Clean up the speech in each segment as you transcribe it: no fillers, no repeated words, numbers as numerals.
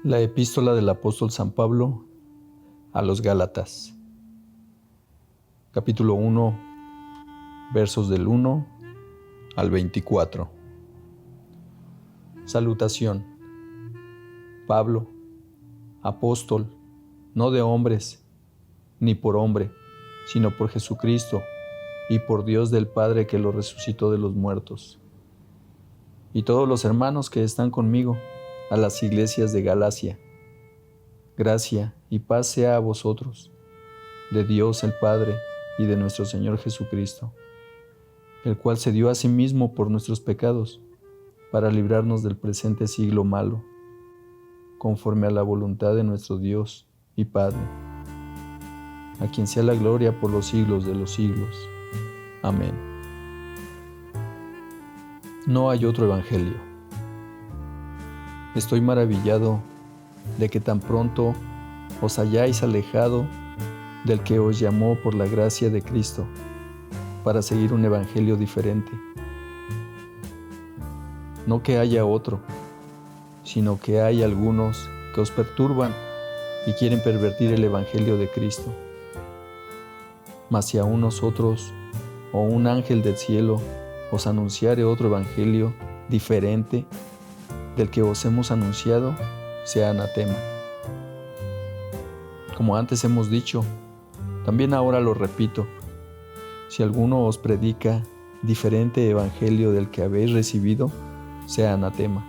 La epístola del apóstol San Pablo a los Gálatas, capítulo 1, versos del 1 al 24. Salutación. Pablo, apóstol, no de hombres, ni por hombre, sino por Jesucristo y por Dios del Padre que lo resucitó de los muertos. Y todos los hermanos que están conmigo, a las iglesias de Galacia. Gracia y paz sea a vosotros, de Dios el Padre y de nuestro Señor Jesucristo, el cual se dio a sí mismo por nuestros pecados, para librarnos del presente siglo malo, conforme a la voluntad de nuestro Dios y Padre, a quien sea la gloria por los siglos de los siglos. Amén. No hay otro evangelio. Estoy maravillado de que tan pronto os hayáis alejado del que os llamó por la gracia de Cristo para seguir un evangelio diferente. No que haya otro, sino que hay algunos que os perturban y quieren pervertir el evangelio de Cristo. Mas si aún nosotros o un ángel del cielo os anunciare otro evangelio diferente del que os hemos anunciado, sea anatema. Como antes hemos dicho, también ahora lo repito, si alguno os predica diferente evangelio del que habéis recibido, sea anatema.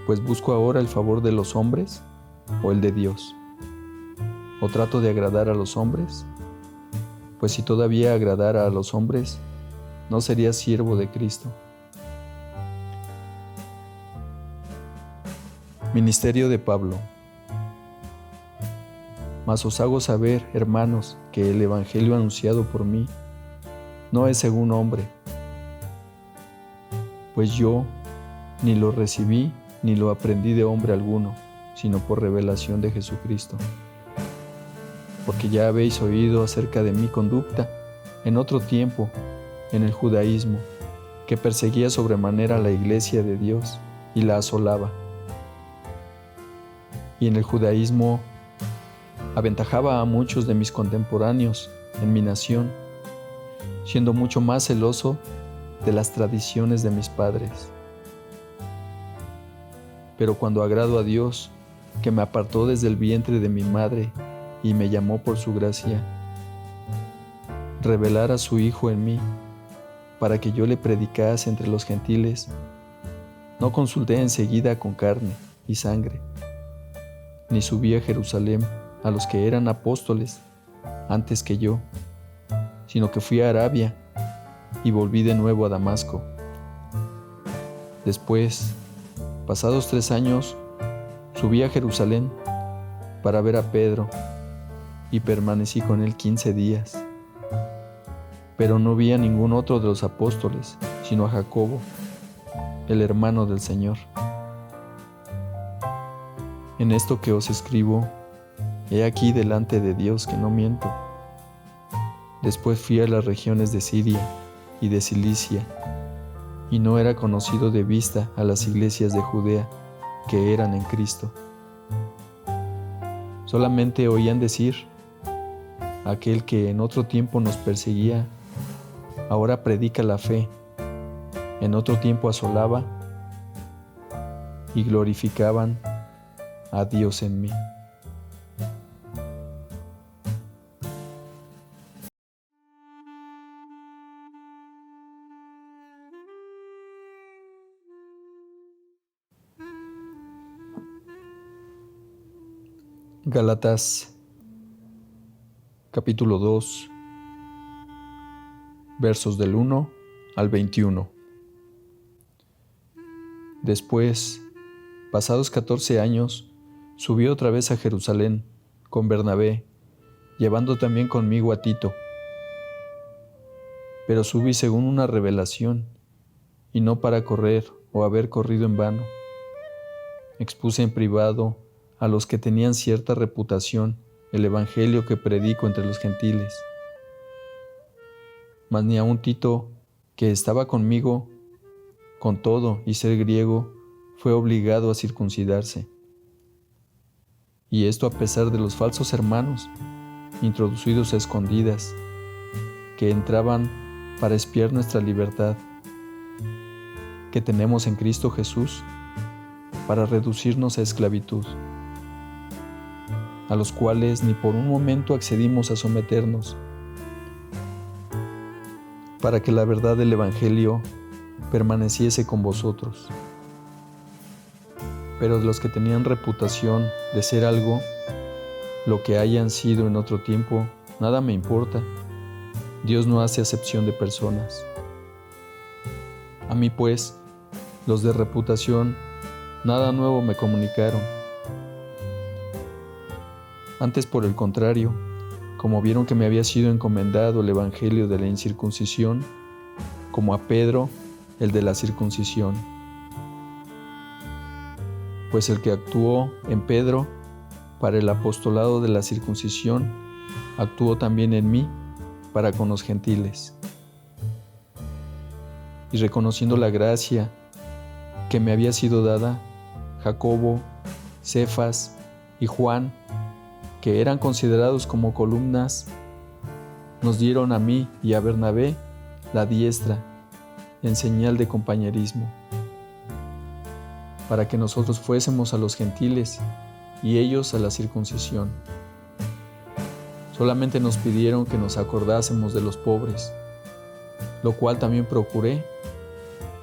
Pues busco ahora el favor de los hombres o el de Dios. ¿O trato de agradar a los hombres? Pues si todavía agradara a los hombres, no sería siervo de Cristo. Ministerio de Pablo. Mas os hago saber, hermanos, que el evangelio anunciado por mí no es según hombre, pues yo ni lo recibí ni lo aprendí de hombre alguno, sino por revelación de Jesucristo. Porque ya habéis oído acerca de mi conducta en otro tiempo en el judaísmo, que perseguía sobremanera la iglesia de Dios y la asolaba. Y en el judaísmo aventajaba a muchos de mis contemporáneos en mi nación, siendo mucho más celoso de las tradiciones de mis padres. Pero cuando agrado a Dios, que me apartó desde el vientre de mi madre y me llamó por su gracia, revelar a su Hijo en mí, para que yo le predicase entre los gentiles, no consulté enseguida con carne y sangre, ni subí a Jerusalén a los que eran apóstoles antes que yo, sino que fui a Arabia y volví de nuevo a Damasco. Después, pasados 3 años, subí a Jerusalén para ver a Pedro y permanecí con él 15 días. Pero no vi a ningún otro de los apóstoles, sino a Jacobo, el hermano del Señor. En esto que os escribo, he aquí delante de Dios que no miento. Después fui a las regiones de Siria y de Cilicia, y no era conocido de vista a las iglesias de Judea que eran en Cristo. Solamente oían decir, aquel que en otro tiempo nos perseguía, ahora predica la fe, en otro tiempo asolaba, y glorificaban a Dios en mí. Gálatas, capítulo 2, versos del 1 al 21. Después, pasados 14 años, subí otra vez a Jerusalén con Bernabé, llevando también conmigo a Tito. Pero subí según una revelación, y no para correr o haber corrido en vano. Expuse en privado a los que tenían cierta reputación el evangelio que predico entre los gentiles. Mas ni aun Tito, que estaba conmigo, con todo y ser griego, fue obligado a circuncidarse. Y esto a pesar de los falsos hermanos, introducidos a escondidas, que entraban para espiar nuestra libertad, que tenemos en Cristo Jesús, para reducirnos a esclavitud, a los cuales ni por un momento accedimos a someternos, para que la verdad del Evangelio permaneciese con vosotros. Pero de los que tenían reputación de ser algo, lo que hayan sido en otro tiempo, nada me importa. Dios no hace acepción de personas. A mí pues, los de reputación, nada nuevo me comunicaron. Antes, por el contrario, como vieron que me había sido encomendado el evangelio de la incircuncisión, como a Pedro el de la circuncisión. Pues el que actuó en Pedro para el apostolado de la circuncisión, actuó también en mí para con los gentiles. Y reconociendo la gracia que me había sido dada, Jacobo, Cefas y Juan, que eran considerados como columnas, nos dieron a mí y a Bernabé la diestra en señal de compañerismo, para que nosotros fuésemos a los gentiles y ellos a la circuncisión. Solamente nos pidieron que nos acordásemos de los pobres, lo cual también procuré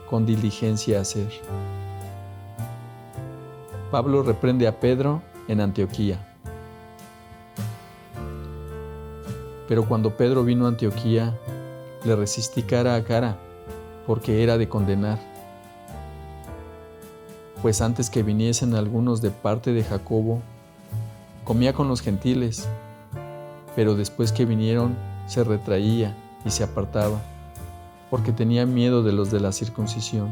con diligencia hacer. Pablo reprende a Pedro en Antioquía. Pero cuando Pedro vino a Antioquía, le resistí cara a cara, porque era de condenar. Pues antes que viniesen algunos de parte de Jacobo, comía con los gentiles, pero después que vinieron se retraía y se apartaba, porque tenía miedo de los de la circuncisión.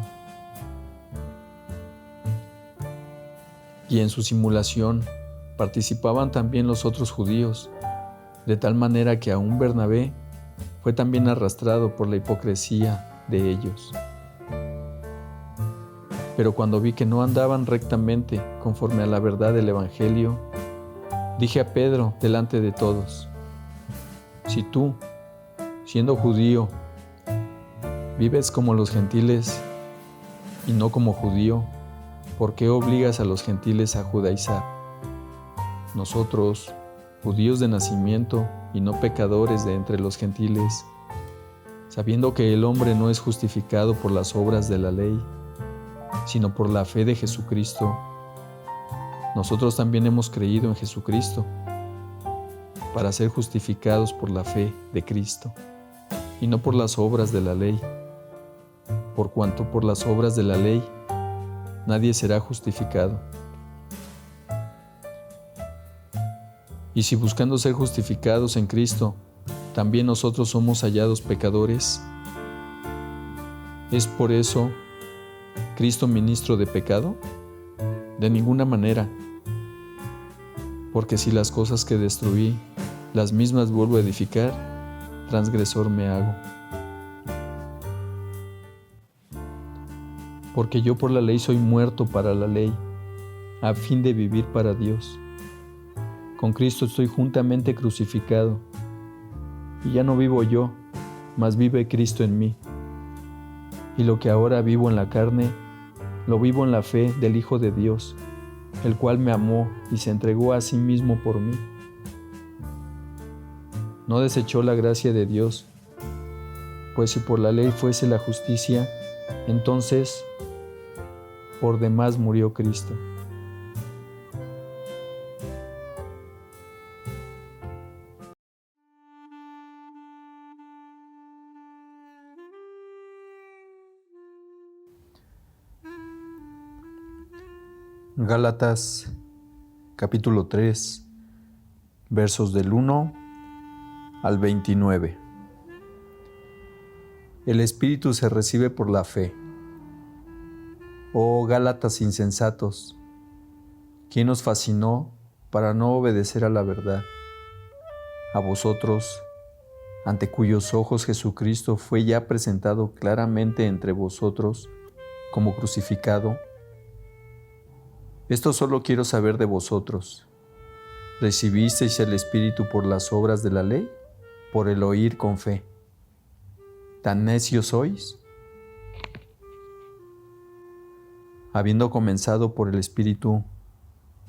Y en su simulación participaban también los otros judíos, de tal manera que aún Bernabé fue también arrastrado por la hipocresía de ellos. Pero cuando vi que no andaban rectamente conforme a la verdad del Evangelio, dije a Pedro delante de todos: si tú, siendo judío, vives como los gentiles y no como judío, ¿por qué obligas a los gentiles a judaizar? Nosotros, judíos de nacimiento y no pecadores de entre los gentiles, sabiendo que el hombre no es justificado por las obras de la ley, sino por la fe de Jesucristo, nosotros también hemos creído en Jesucristo para ser justificados por la fe de Cristo, y no por las obras de la ley, por cuanto por las obras de la ley nadie será justificado. Y si buscando ser justificados en Cristo, también nosotros somos hallados pecadores, ¿es por eso Cristo ministro de pecado? De ninguna manera, porque si las cosas que destruí, las mismas vuelvo a edificar, transgresor me hago. Porque yo por la ley soy muerto para la ley, a fin de vivir para Dios. Con Cristo estoy juntamente crucificado, y ya no vivo yo, mas vive Cristo en mí. Y lo que ahora vivo en la carne, lo vivo en la fe del Hijo de Dios, el cual me amó y se entregó a sí mismo por mí. No desechó la gracia de Dios, pues si por la ley fuese la justicia, entonces por demás murió Cristo. Gálatas capítulo 3, versos del 1 al 29. El Espíritu se recibe por la fe. Oh Gálatas insensatos, ¿quién os fascinó para no obedecer a la verdad? A vosotros, ante cuyos ojos Jesucristo fue ya presentado claramente entre vosotros como crucificado. Esto solo quiero saber de vosotros. ¿Recibisteis el Espíritu por las obras de la ley? ¿Por el oír con fe? ¿Tan necios sois? Habiendo comenzado por el Espíritu,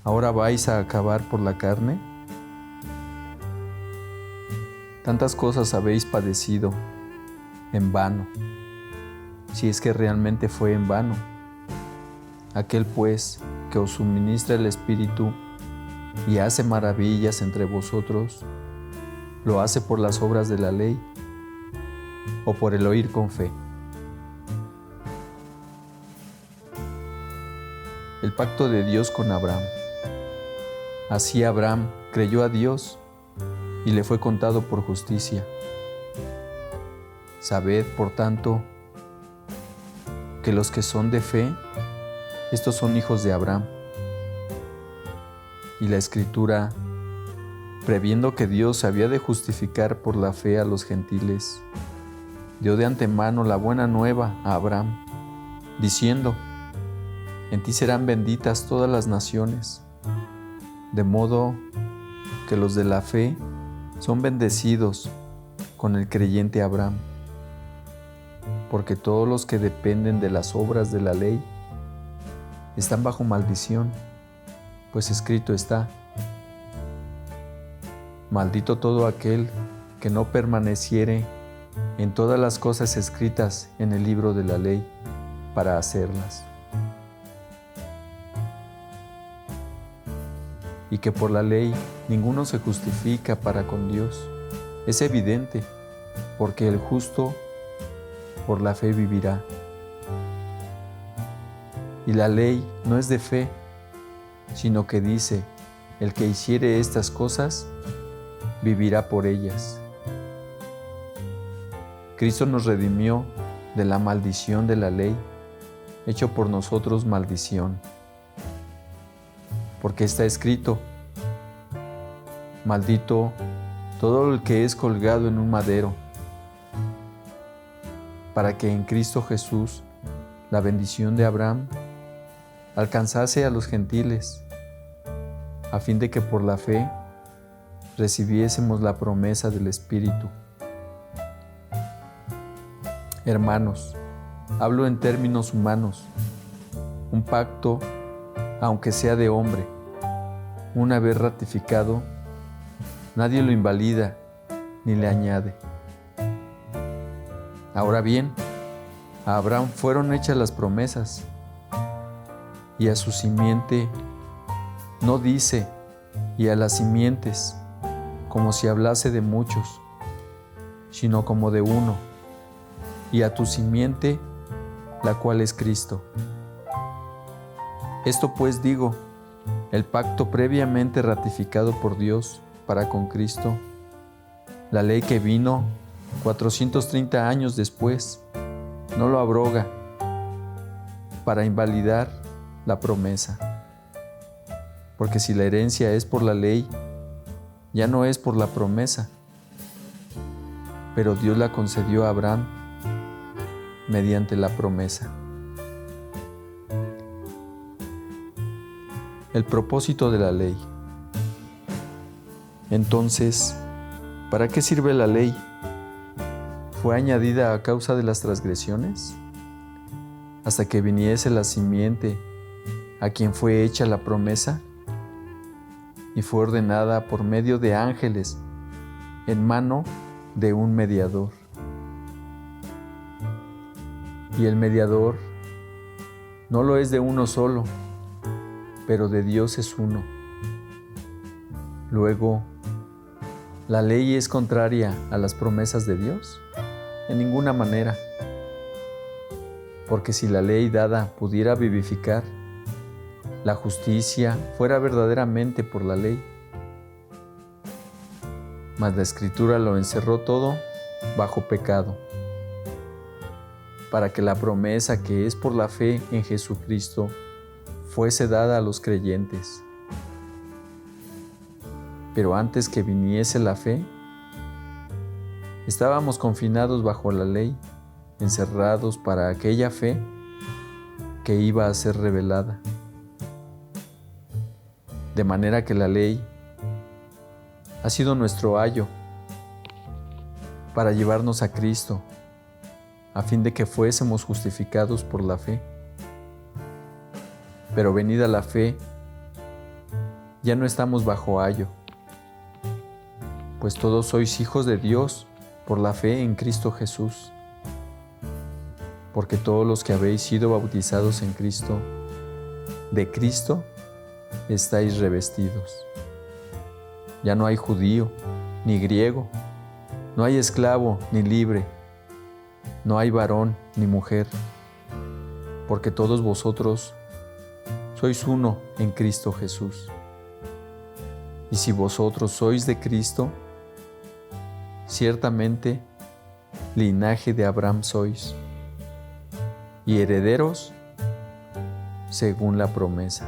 ¿ahora vais a acabar por la carne? Tantas cosas habéis padecido en vano, si es que realmente fue en vano. Aquel pues que os suministra el Espíritu y hace maravillas entre vosotros, ¿lo hace por las obras de la ley o por el oír con fe? El pacto de Dios con Abraham. Así Abraham creyó a Dios y le fue contado por justicia. Sabed, por tanto, que los que son de fe, estos son hijos de Abraham. Y la Escritura, previendo que Dios se había de justificar por la fe a los gentiles, dio de antemano la buena nueva a Abraham, diciendo: en ti serán benditas todas las naciones, de modo que los de la fe son bendecidos con el creyente Abraham, porque todos los que dependen de las obras de la ley están bajo maldición, pues escrito está: maldito todo aquel que no permaneciere en todas las cosas escritas en el libro de la ley para hacerlas. Y que por la ley ninguno se justifica para con Dios, es evidente, porque el justo por la fe vivirá. Y la ley no es de fe, sino que dice: el que hiciere estas cosas, vivirá por ellas. Cristo nos redimió de la maldición de la ley, hecho por nosotros maldición. Porque está escrito: maldito todo el que es colgado en un madero, para que en Cristo Jesús la bendición de Abraham alcanzase a los gentiles, a fin de que por la fe recibiésemos la promesa del Espíritu. Hermanos, hablo en términos humanos. Un pacto, aunque sea de hombre, una vez ratificado, nadie lo invalida ni le añade. Ahora bien, a Abraham fueron hechas las promesas, y a su simiente no dice, y a las simientes, como si hablase de muchos, sino como de uno, y a tu simiente, la cual es Cristo. Esto pues digo, el pacto previamente ratificado por Dios para con Cristo, la ley que vino 430 años después, no lo abroga para invalidar la promesa. Porque si la herencia es por la ley, ya no es por la promesa, pero Dios la concedió a Abraham mediante la promesa. El propósito de la ley. Entonces, ¿para qué sirve la ley? ¿Fue añadida a causa de las transgresiones? Hasta que viniese la simiente a quien fue hecha la promesa, y fue ordenada por medio de ángeles en mano de un mediador. Y el mediador no lo es de uno solo, pero de Dios es uno. Luego, ¿la ley es contraria a las promesas de Dios? En ninguna manera. Porque si la ley dada pudiera vivificar, la justicia fuera verdaderamente por la ley. Mas la Escritura lo encerró todo bajo pecado, para que la promesa que es por la fe en Jesucristo fuese dada a los creyentes. Pero antes que viniese la fe, estábamos confinados bajo la ley, encerrados para aquella fe que iba a ser revelada. De manera que la ley ha sido nuestro ayo para llevarnos a Cristo, a fin de que fuésemos justificados por la fe. Pero venida la fe, ya no estamos bajo ayo, pues todos sois hijos de Dios por la fe en Cristo Jesús. Porque todos los que habéis sido bautizados en Cristo, de Cristo estáis revestidos. Ya no hay judío ni griego, no hay esclavo ni libre, no hay varón ni mujer, porque todos vosotros sois uno en Cristo Jesús. Y si vosotros sois de Cristo, ciertamente linaje de Abraham sois, y herederos según la promesa.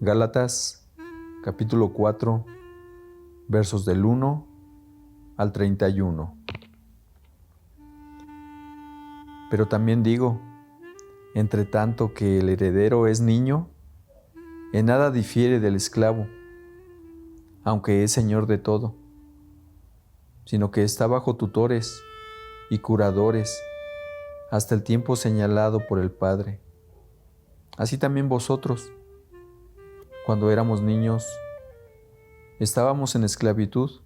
Gálatas, capítulo 4, versos del 1 al 31. Pero también digo, entre tanto que el heredero es niño, en nada difiere del esclavo, aunque es señor de todo, sino que está bajo tutores y curadores hasta el tiempo señalado por el Padre. Así también vosotros, cuando éramos niños, estábamos en esclavitud,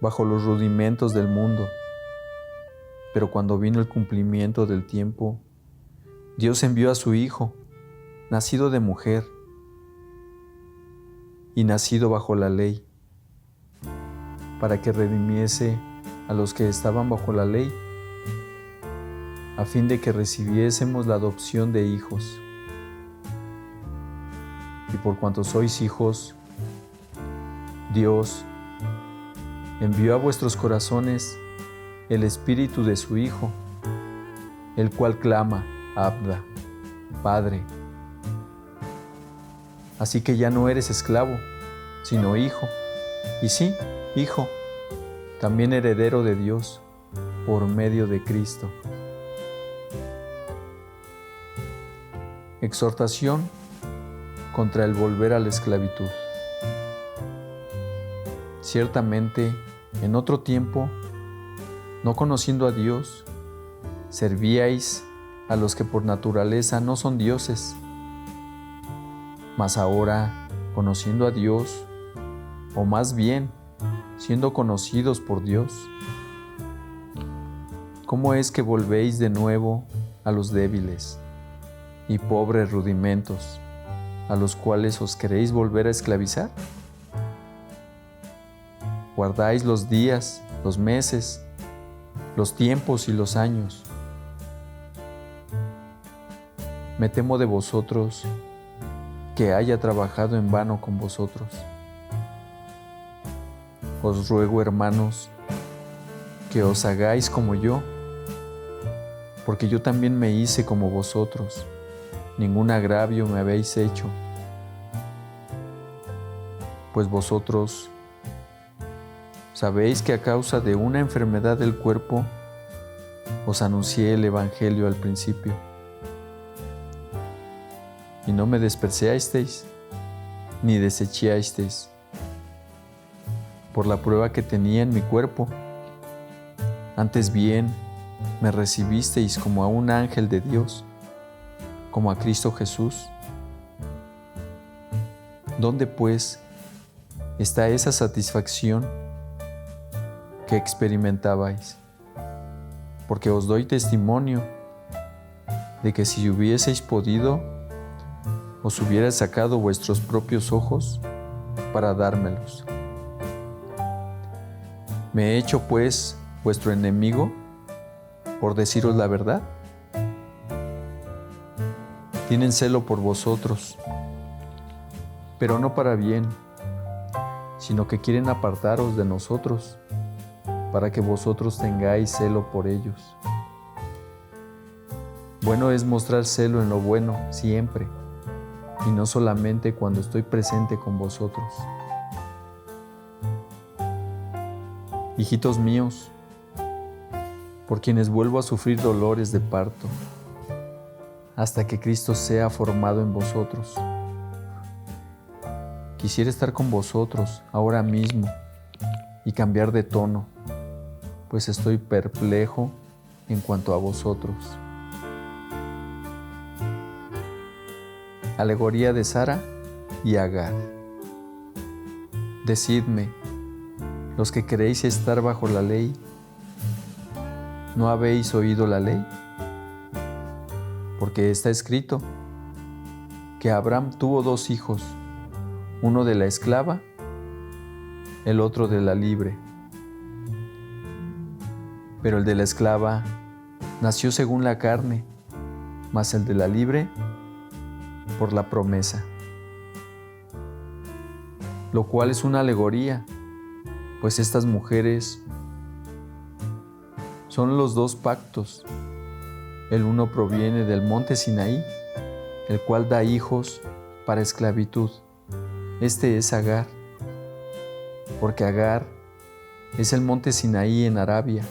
bajo los rudimentos del mundo. Pero cuando vino el cumplimiento del tiempo, Dios envió a su Hijo, nacido de mujer y nacido bajo la ley, para que redimiese a los que estaban bajo la ley, a fin de que recibiésemos la adopción de hijos. Y por cuanto sois hijos, Dios envió a vuestros corazones el Espíritu de su Hijo, el cual clama, Abba, Padre. Así que ya no eres esclavo, sino hijo, y sí, hijo, también heredero de Dios, por medio de Cristo. Exhortación contra el volver a la esclavitud. Ciertamente, en otro tiempo, no conociendo a Dios, servíais a los que por naturaleza no son dioses. Mas ahora, conociendo a Dios, o más bien, siendo conocidos por Dios, ¿cómo es que volvéis de nuevo a los débiles y pobres rudimentos, a los cuales os queréis volver a esclavizar? Guardáis los días, los meses, los tiempos y los años. Me temo de vosotros que haya trabajado en vano con vosotros. Os ruego, hermanos, que os hagáis como yo, porque yo también me hice como vosotros. Ningún agravio me habéis hecho, pues vosotros sabéis que a causa de una enfermedad del cuerpo os anuncié el Evangelio al principio, y no me despreciasteis ni desechasteis por la prueba que tenía en mi cuerpo. Antes bien, me recibisteis como a un ángel de Dios, como a Cristo Jesús. ¿Dónde, pues, está esa satisfacción que experimentabais? Porque os doy testimonio de que si hubieseis podido, os hubiera sacado vuestros propios ojos para dármelos. ¿Me he hecho, pues, vuestro enemigo por deciros la verdad? Tienen celo por vosotros, pero no para bien, sino que quieren apartaros de nosotros, para que vosotros tengáis celo por ellos. Bueno es mostrar celo en lo bueno siempre, y no solamente cuando estoy presente con vosotros. hijitos míos, por quienes vuelvo a sufrir dolores de parto, hasta que Cristo sea formado en vosotros. Quisiera estar con vosotros ahora mismo y cambiar de tono, pues estoy perplejo en cuanto a vosotros. Alegoría de Sara y Agar. Decidme, los que queréis estar bajo la ley, ¿no habéis oído la ley? Porque está escrito que Abraham tuvo 2 hijos, uno de la esclava, el otro de la libre. Pero el de la esclava nació según la carne, mas el de la libre por la promesa. Lo cual es una alegoría, pues estas mujeres son los 2 pactos. El uno proviene del monte Sinaí, el cual da hijos para esclavitud. Este es Agar, porque Agar es el monte Sinaí en Arabia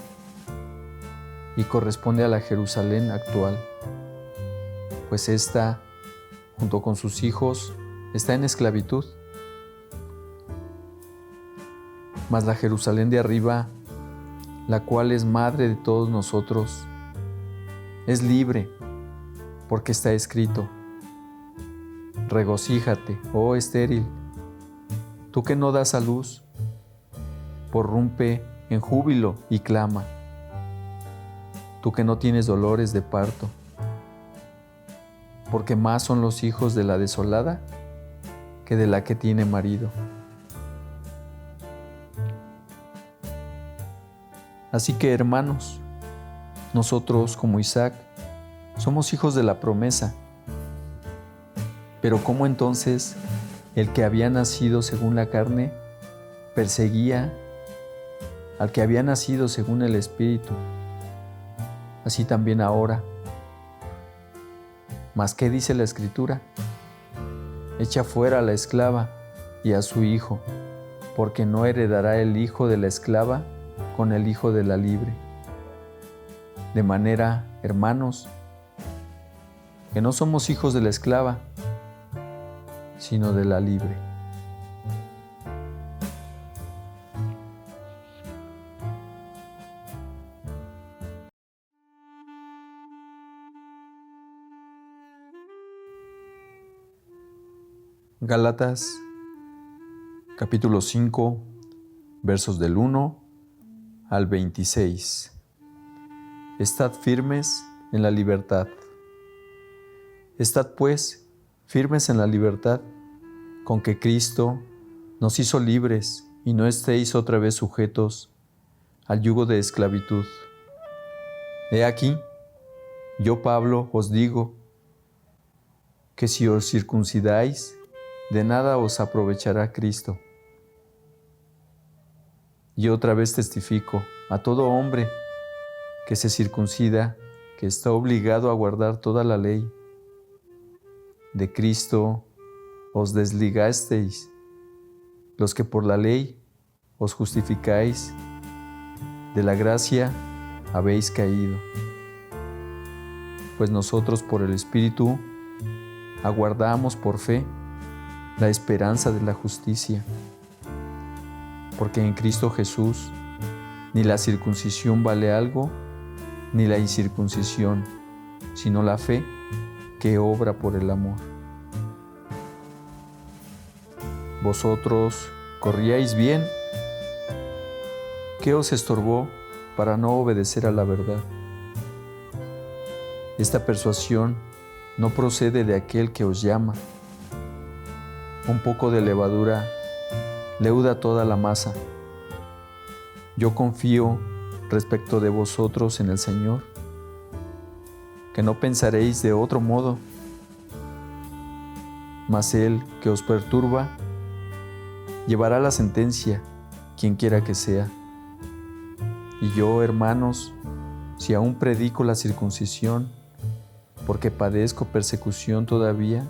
y corresponde a la Jerusalén actual, pues ésta, junto con sus hijos, está en esclavitud. Mas la Jerusalén de arriba, la cual es madre de todos nosotros, es libre, porque está escrito: regocíjate, oh estéril, tú que no das a luz, porrumpe en júbilo y clama, tú que no tienes dolores de parto, porque más son los hijos de la desolada que de la que tiene marido. Así que, hermanos, nosotros, como Isaac, somos hijos de la promesa. Pero ¿cómo entonces el que había nacido según la carne perseguía al que había nacido según el Espíritu? Así también ahora. ¿Mas qué dice la Escritura? Echa fuera a la esclava y a su hijo, porque no heredará el hijo de la esclava con el hijo de la libre. De manera, hermanos, que no somos hijos de la esclava, sino de la libre. Gálatas, capítulo 5, versos del 1 al 26. Estad firmes en la libertad. Estad pues firmes en la libertad con que Cristo nos hizo libres, y no estéis otra vez sujetos al yugo de esclavitud. He aquí, yo Pablo os digo que si os circuncidáis, de nada os aprovechará Cristo. Y otra vez testifico a todo hombre que se circuncida, que está obligado a guardar toda la ley. De Cristo os desligasteis, los que por la ley os justificáis, de la gracia habéis caído. Pues nosotros por el Espíritu aguardamos por fe la esperanza de la justicia. Porque en Cristo Jesús ni la circuncisión vale algo, ni la incircuncisión, sino la fe que obra por el amor. Vosotros corríais bien. ¿Qué os estorbó para no obedecer a la verdad? Esta persuasión no procede de aquel que os llama. Un poco de levadura leuda toda la masa. Yo confío respecto de vosotros en el Señor, que no pensaréis de otro modo, mas el que os perturba llevará la sentencia, quien quiera que sea. Y yo, hermanos, si aún predico la circuncisión, porque padezco persecución todavía,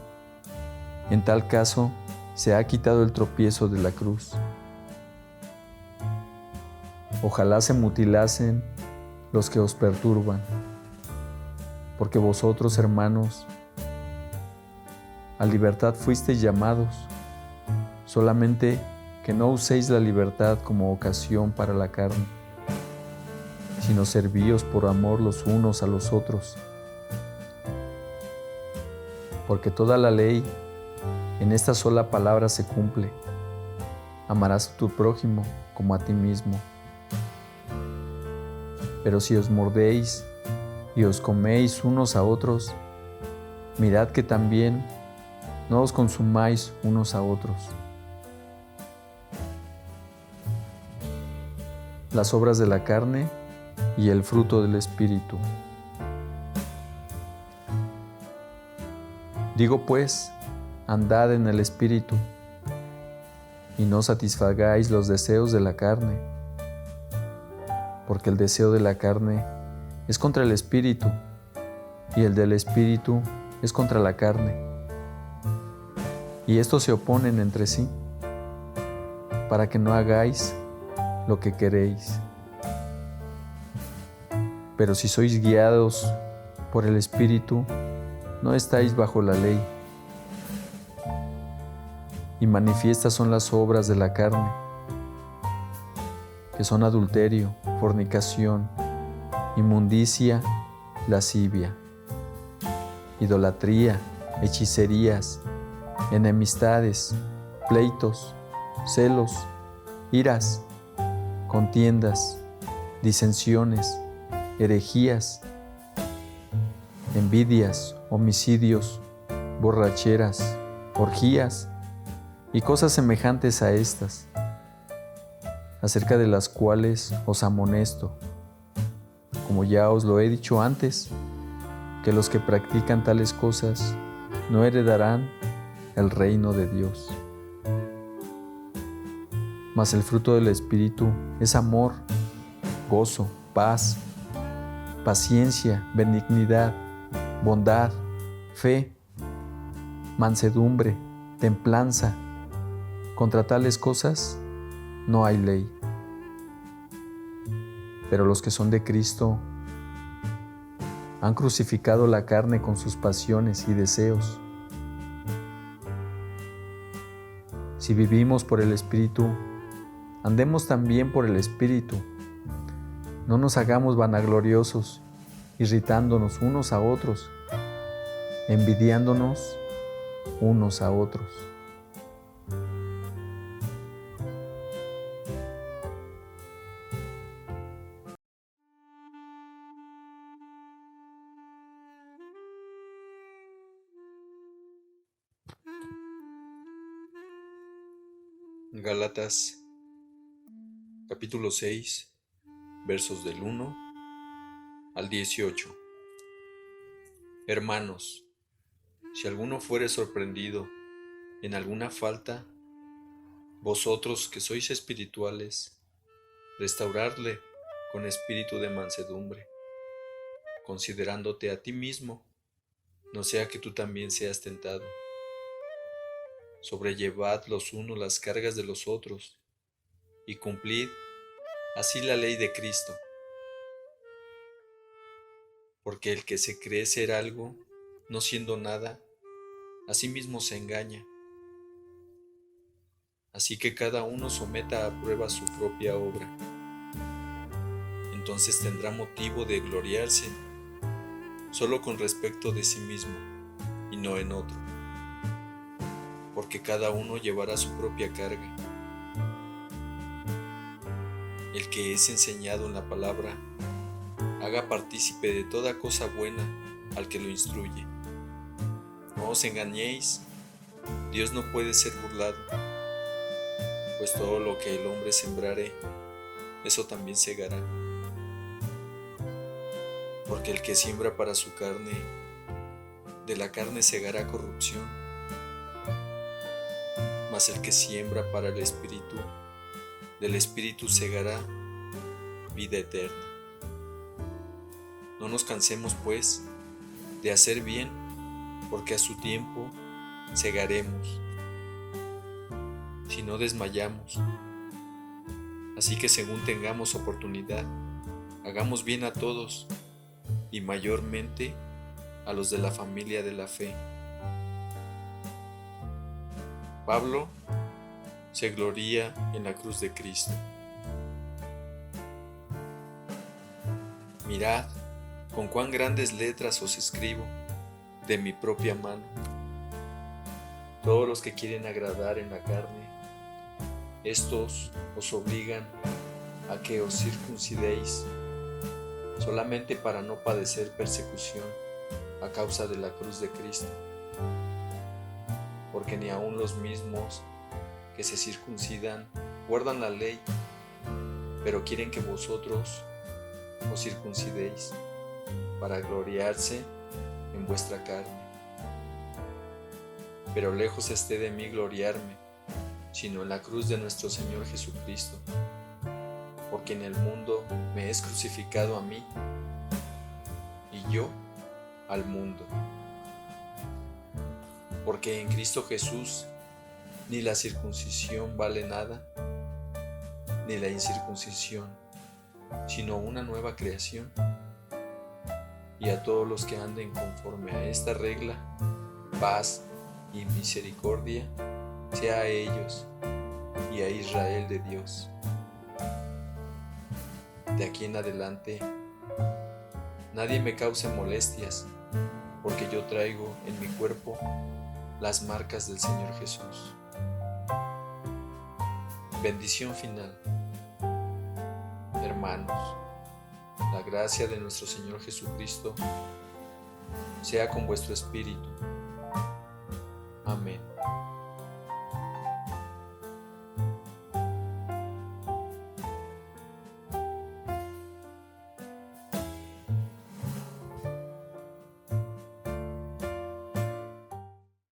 en tal caso se ha quitado el tropiezo de la cruz. Ojalá se mutilasen los que os perturban, porque vosotros, hermanos, a libertad fuisteis llamados, solamente que no uséis la libertad como ocasión para la carne, sino servíos por amor los unos a los otros. Porque toda la ley en esta sola palabra se cumple: amarás a tu prójimo como a ti mismo. Pero si os mordéis y os coméis unos a otros, mirad que también no os consumáis unos a otros. Las obras de la carne y el fruto del Espíritu. Digo pues, andad en el Espíritu, y no satisfagáis los deseos de la carne, porque el deseo de la carne es contra el Espíritu, y el del Espíritu es contra la carne. Y estos se oponen entre sí, para que no hagáis lo que queréis. Pero si sois guiados por el Espíritu, no estáis bajo la ley. Y manifiestas son las obras de la carne, que son adulterio, fornicación, inmundicia, lascivia, idolatría, hechicerías, enemistades, pleitos, celos, iras, contiendas, disensiones, herejías, envidias, homicidios, borracheras, orgías y cosas semejantes a estas, acerca de las cuales os amonesto, como ya os lo he dicho antes, que los que practican tales cosas no heredarán el reino de Dios. Mas el fruto del Espíritu es amor, gozo, paz, paciencia, benignidad, bondad, fe, mansedumbre, templanza. Contra tales cosas no hay ley. Pero los que son de Cristo han crucificado la carne con sus pasiones y deseos. Si vivimos por el Espíritu, andemos también por el Espíritu. No nos hagamos vanagloriosos, irritándonos unos a otros, envidiándonos unos a otros. Gálatas capítulo 6, versos del 1 al 18. Hermanos, si alguno fuere sorprendido en alguna falta, vosotros que sois espirituales, restauradle con espíritu de mansedumbre, considerándote a ti mismo, no sea que tú también seas tentado. Sobrellevad los unos las cargas de los otros, y cumplid así la ley de Cristo. Porque el que se cree ser algo, no siendo nada, a sí mismo se engaña. Así que cada uno someta a prueba su propia obra. Entonces tendrá motivo de gloriarse solo con respecto de sí mismo y no en otro. Porque cada uno llevará su propia carga. El que es enseñado en la palabra, haga partícipe de toda cosa buena al que lo instruye. No os engañéis, Dios no puede ser burlado, pues todo lo que el hombre sembrare, eso también segará. Porque el que siembra para su carne, de la carne segará corrupción, mas el que siembra para el Espíritu, del Espíritu segará vida eterna. No nos cansemos, pues, de hacer bien, porque a su tiempo segaremos, si no desmayamos. Así que según tengamos oportunidad, hagamos bien a todos y mayormente a los de la familia de la fe. Pablo se gloría en la cruz de Cristo. Mirad con cuán grandes letras os escribo de mi propia mano. Todos los que quieren agradar en la carne, estos os obligan a que os circuncidéis, solamente para no padecer persecución a causa de la cruz de Cristo. Porque ni aun los mismos que se circuncidan guardan la ley, pero quieren que vosotros os circuncidéis para gloriarse en vuestra carne. Pero lejos esté de mí gloriarme, sino en la cruz de nuestro Señor Jesucristo, porque en el mundo me es crucificado a mí, y yo al mundo. Porque en Cristo Jesús ni la circuncisión vale nada, ni la incircuncisión, sino una nueva creación. Y a todos los que anden conforme a esta regla, paz y misericordia sea a ellos y a Israel de Dios. De aquí en adelante, nadie me cause molestias, porque yo traigo en mi cuerpo las marcas del Señor Jesús. Bendición final. Hermanos, la gracia de nuestro Señor Jesucristo sea con vuestro espíritu. Amén.